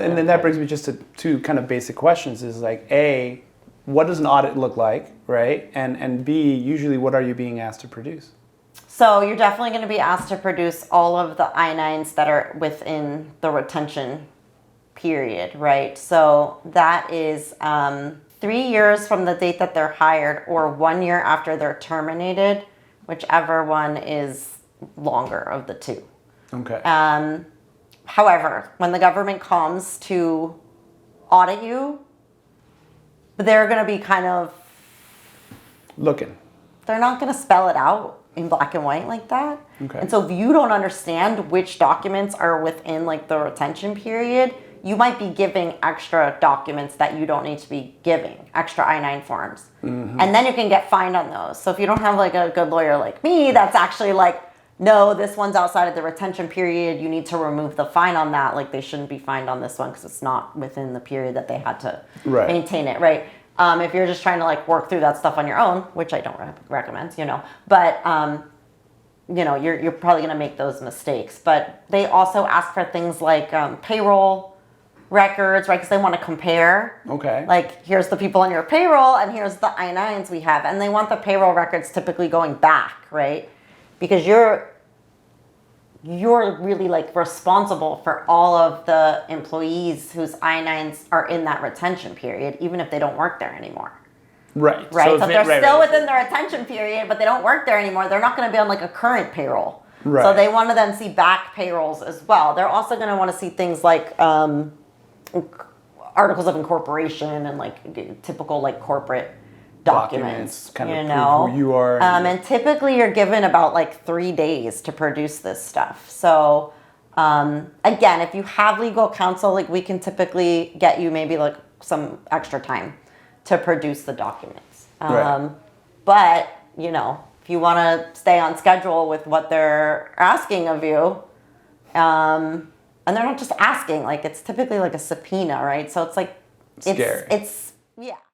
and then that brings me just to two kind of basic questions is like, A, what does an audit look like, right? And B, usually what are you being asked to produce? So you're definitely going to be asked to produce all of the I-9s that are within the retention period, right? So that is 3 years from the date that they're hired or 1 year after they're terminated, whichever one is longer of the two. Okay. However, when the government comes to audit you, they're going to be kind of they're not going to spell it out in black and white like that. Okay. And so if you don't understand which documents are within like the retention period, you might be giving extra documents that you don't need to be giving, extra I-9 forms. Mm-hmm. And then you can get fined on those. So if you don't have like a good lawyer like me, that's actually like, no, this one's outside of the retention period, you need to remove the fine on that. Like they shouldn't be fined on this one because it's not within the period that they had to maintain it, right? If you're just trying to like work through that stuff on your own, which I don't recommend, but you're probably going to make those mistakes. But they also ask for things like payroll records, right? Because they want to compare. Okay. Like here's the people on your payroll and here's the I-9s we have. And they want the payroll records typically going back, right? Because you're really like responsible for all of the employees whose I-9s are in that retention period, even if they don't work there anymore. Right. So if they're still within the retention period, but they don't work there anymore, they're not going to be on like a current payroll. Right. So they want to then see back payrolls as well. They're also going to want to see things like articles of incorporation and like typical like corporate documents kind of prove who you are. And typically you're given about like 3 days to produce this stuff. So again, if you have legal counsel, like we can typically get you maybe like some extra time to produce the documents. Right. But, if you want to stay on schedule with what they're asking of you, and they're not just asking, like it's typically like a subpoena, right? So it's like, scary. It's yeah.